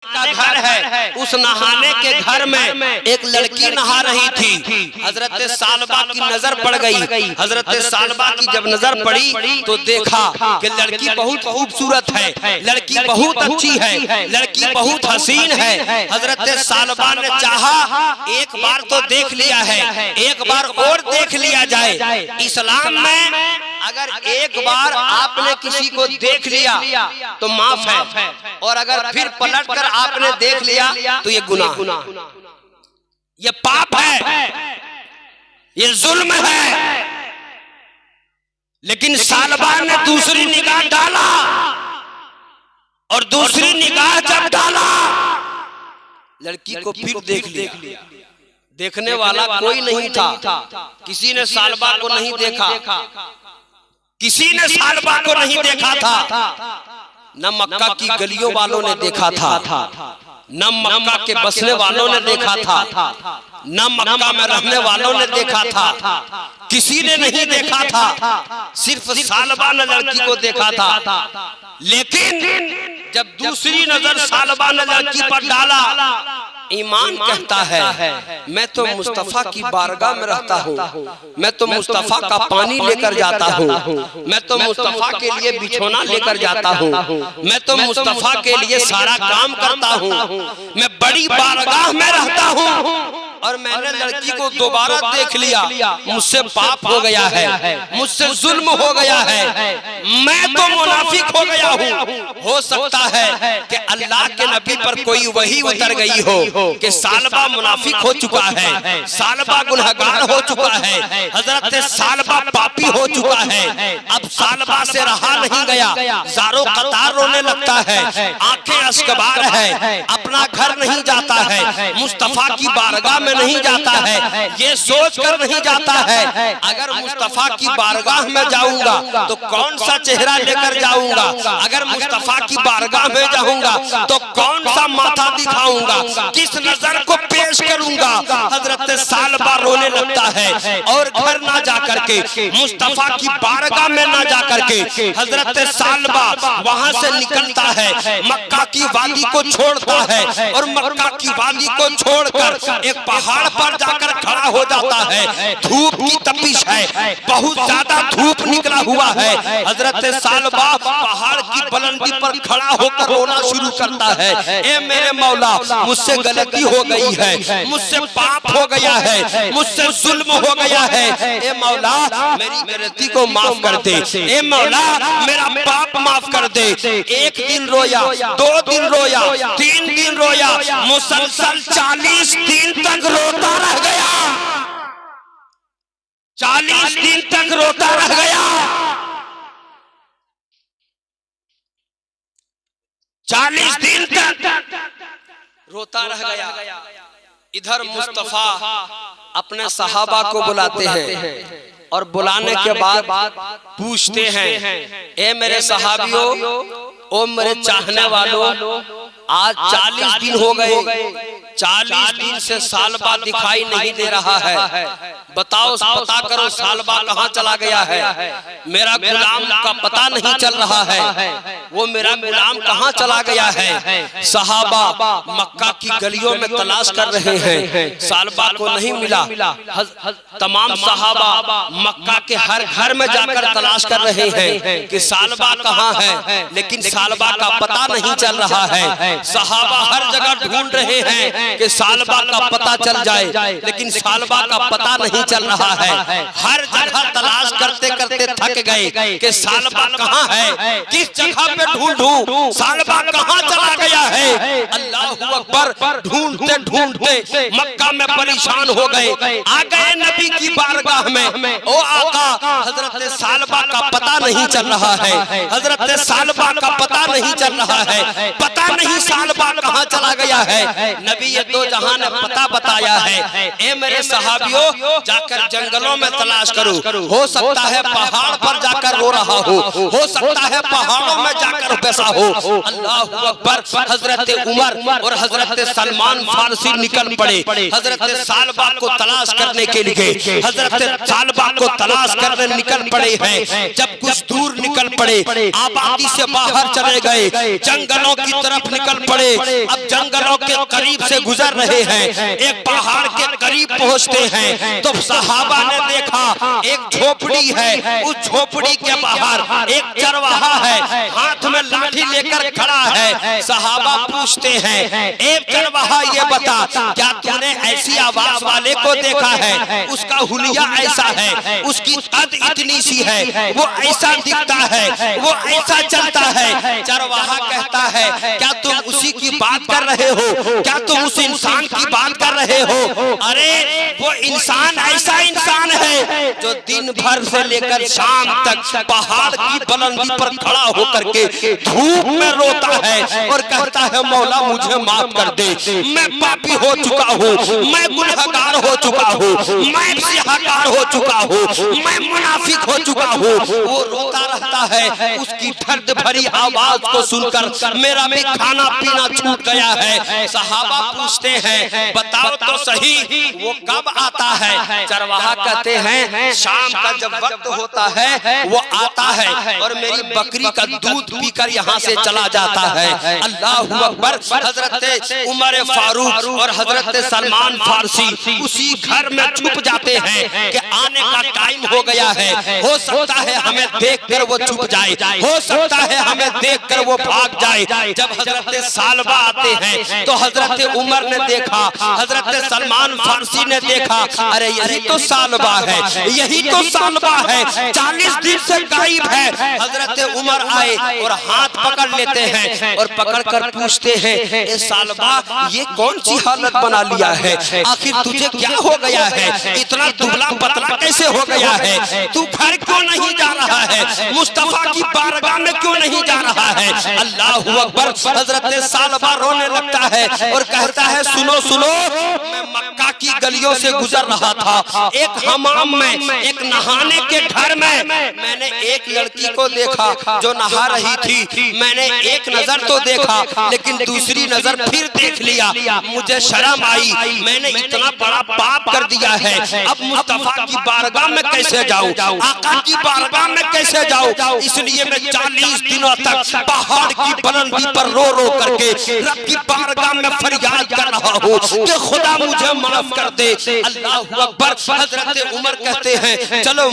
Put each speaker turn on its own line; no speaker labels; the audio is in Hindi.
का घर है, उस नहाने के घर में एक लड़की नहा रही थी। हजरत सालबा की नजर पड़ गई। हजरत सालबा की जब नजर पड़ी तो देखा कि लड़की बहुत खूबसूरत है, लड़की बहुत अच्छी है, लड़की बहुत हसीन है। हजरत सालबा ने चाहा एक बार तो देख लिया है, एक बार और देख लिया जाए। इस्लाम में अगर एक बार आपने किसी को देख लिया तो माफ है, और अगर फिर पलट कर आपने देख लिया तो ये गुनाह, ये पाप है, ये जुल्म है। लेकिन सालबा ने दूसरी निगाह डाला, और दूसरी निगाह जब डाला लड़की को फिर देख लिया। देखने वाला कोई नहीं था, किसी ने सालबा को नहीं देखा, किसी ने सालबा को नहीं देखा था। न मक्का की गलियों वालों ने देखा था, न मक्का के बसने वालों ने देखा था, न मक्का में रहने वालों ने देखा था, किसी ने नहीं देखा था। सिर्फ सालबा ने लड़की को देखा था। लेकिन जब दूसरी नजर सालबा ने लड़की पर डाला, ईमान कहता है मैं तो मुस्तफा की बारगाह में रहता हूँ, मैं तो मुस्तफा का पानी लेकर जाता हूँ, मैं तो मुस्तफा के लिए बिछोना लेकर जाता हूँ, मैं तो मुस्तफा के लिए सारा काम करता हूँ, मैं बड़ी बारगाह में रहता हूँ। और मैंने लड़की को दोबारा देख लिया, मुझसे पाप हो गया है, मुझसे जुल्म हो गया है, मैं तो मुनाफिक हो गया हूँ। हो सकता है कि अल्लाह के नबी पर कोई वही उतर गई हो कि सालबा मुनाफिक हो चुका है, सालबा गुनहगार हो चुका है, हजरत सालबा पापी हो चुका है। अब सालबा से रहा नहीं गया, ज़ारो कतार रोने लगता है, आंखें अश्कबार है, अपना घर नहीं जाता है, मुस्तफा की बारगाह में नहीं जाता है, ये सोच कर नहीं जाता है अगर मुस्तफा की बारगाह में जाऊंगा तो कौन सा चेहरा लेकर जाऊंगा, अगर मुस्तफा की बारगाह में जाऊंगा तो कौन सा माथा दिखाऊंगा, किस नजर को पेश करूंगा। हजरत सालबा रोने लगता है, और घर ना जाकर के, मुस्तफा की बारगाह में ना जाकर के हजरत सालबा वहां से निकलता है, मक्का की वादी को छोड़ता है, और मक्का की वादी को छोड़कर एक पहाड़ पर जाकर खड़ा हो जाता है। धूप की तपिश है, बहुत ज्यादा धूप निकला हुआ है। हजरत सालबा पहाड़ की बुलंदी पर खड़ा होकर रोना शुरू करता है, ए मेरे मौला मुझसे गलती हो गई है, मुझसे पाप हो गया है, मुझसे जुल्म हो गया है, ए मौला मेरी गलती को माफ कर दे, ए मौला मेरा पाप माफ कर दे। एक दिन रोया, 2 दिन रोया, 3 दिन रोया, मुसलसल 40 दिन तक रोता रह गया, 40 दिन तक रोता रह गया, 40 दिन तक रोता रह गया। इधर मुस्तफा अपने सहाबा को बुलाते हैं, और बुलाने के बाद पूछते हैं, ए मेरे सहाबियों, ओ मेरे चाहने वालों, आज 40 दिन हो गए, 40 दिन से सालबा दिखाई नहीं दे रहा है, बताओ, पता करो सालबा कहाँ चला गया है, मेरा गुलाम का पता नहीं चल रहा है, वो मेरा गुलाम कहाँ चला गया है। सहाबा मक्का की गलियों में तलाश कर रहे हैं, सालबा को नहीं मिला। तमाम सहाबा मक्का के हर घर में जाकर तलाश कर रहे हैं कि सालबा कहाँ है, लेकिन सालबा का पता नहीं चल रहा है। सहाबा हर जगह ढूंढ रहे हैं कि सालबा का पता चल जाए, लेकिन सालबा का पता नहीं चल रहा है। हर जगह तलाश करते करते थक गए कि सालबा कहाँ है, किस जगह पे ढूंढूं, सालबा कहाँ चला गया है। अल्लाहू अकबर, ढूंढते ढूंढते मक्का में परेशान हो गए, आ गए नबी की बारगाह में, ओ आका हजरत सालबा का पता नहीं चल रहा है, हजरत सालबा का पता नहीं चल रहा है, पता नहीं सालबा कहाँ चला गया है। नबी ये दो जहां ने पता बताया है, ए मेरे सहाबियों जाकर जंगलों में तलाश करो, हो सकता है पहाड़ पर जाकर रो रहा हो सकता है पहाड़ों में जाकर बैसा हो। अल्लाहू अकबर। हजरत उमर और हजरत सलमान फारसी निकल पड़े हजरत सालबा को तलाश करने के लिए। हजरत सालबा को तलाश करने निकल पड़े हैं। जब कुछ दूर निकल पड़े, आबादी से बाहर चले गए, जंगलों की तरफ निकल पड़े। अब जंगलों के करीब से गुजर रहे हैं, एक पहाड़ के करीब पहुंचते हैं तो सहाबा ने देखा एक झोपड़ी है, उस झोपड़ी के बाहर एक चरवाहा है, हाथ में लाठी लेकर खड़ा है। सहाबा पूछते हैं, एक चरवाहा ये बता, क्या तूने ऐसी आवाज वाले को देखा है? उसका हुलिया ऐसा है, उसकी कद इतनी सी है, वो ऐसा दिखता है, वो ऐसा चलता है। चरवाहा कहता है, क्या तुम उसी की बात कर रहे हो? क्या तुम उस इंसान की बात कर रहे हो? अरे वो इंसान ऐसा इंसान है जो दिन भर से लेकर शाम तक पहाड़ की बुलंदी पर खड़ा होकर के धूप में रोता है और कहता है, मौला मुझे माफ कर दे, मैं पापी हो चुका हूँ, मैं गुनहगार हो चुका हूँ, मैं सियाहकार हो चुका हूँ, मैं मुनाफिक हो चुका हूँ। वो रोता रहता है। उसकी दर्द भरी आवाज को सुनकर मेरा भी खाना पीना छूट गया है। सहाबा पूछते हैं, बताओ तो सही वो कब आता है? चरवाहा कहते हैं, शाम का जब वक्त होता है वो आता है और मेरी बकरी का दूध पीकर यहाँ से चला जाता है। अल्लाहु अकबर। हजरत उमर फारूक और हजरत सलमान फारसी उसी घर में छुप जाते हैं कि आने का टाइम हो गया है, हो सकता है हमें देखकर वो छुप जाए, हो सकता है हमें देखकर वो भाग जाए। जब हजरत सालबा आते हैं तो हजरत उमर ने देखा, हजरत सलमान फारसी ने देखा, अरे यही तो सालबा है, यही तो सालबा है, 40 दिन से गायब है। हजरत उमर आए और हाथ पकड़ लेते हैं और पकड़ कर पूछते हैं, ए सालबा ये कौन सी हालत बना लिया है? आखिर तुझे क्या हो गया है? इतना दुबला पतला कैसे हो गया है? तू घर क्यों नहीं जा रहा है? मुस्तफा की बारगाह में क्यों नहीं जा रहा है? अल्लाहु अकबर। हजरत सालबा रोने लगता है और कहता है, सुनो सुनो, मैं मक्का की गलियों से गुजर रहा था, एक हमाम में, एक नहाने के घर में मैंने एक लड़की को देखा जो नहा रही थी। मैंने एक नजर तो देखा लेकिन दूसरी नजर फिर देख लिया, मुझे शर्म आई, मैंने इतना बड़ा पाप कर दिया है। अब मुस्तफा की बारगाह में कैसे जाऊं, आका की बारगाह में कैसे जाऊं? इसलिए मैं 40 दिनों तक पहाड़ की बुलंदी पर रो रो करके रब की बारगाह में फरियाद कर रहा हूँ कि खुदा मुझे माफ कर दे। अल्लाहु अकबर। हजरत उमर कहते हैं, चलो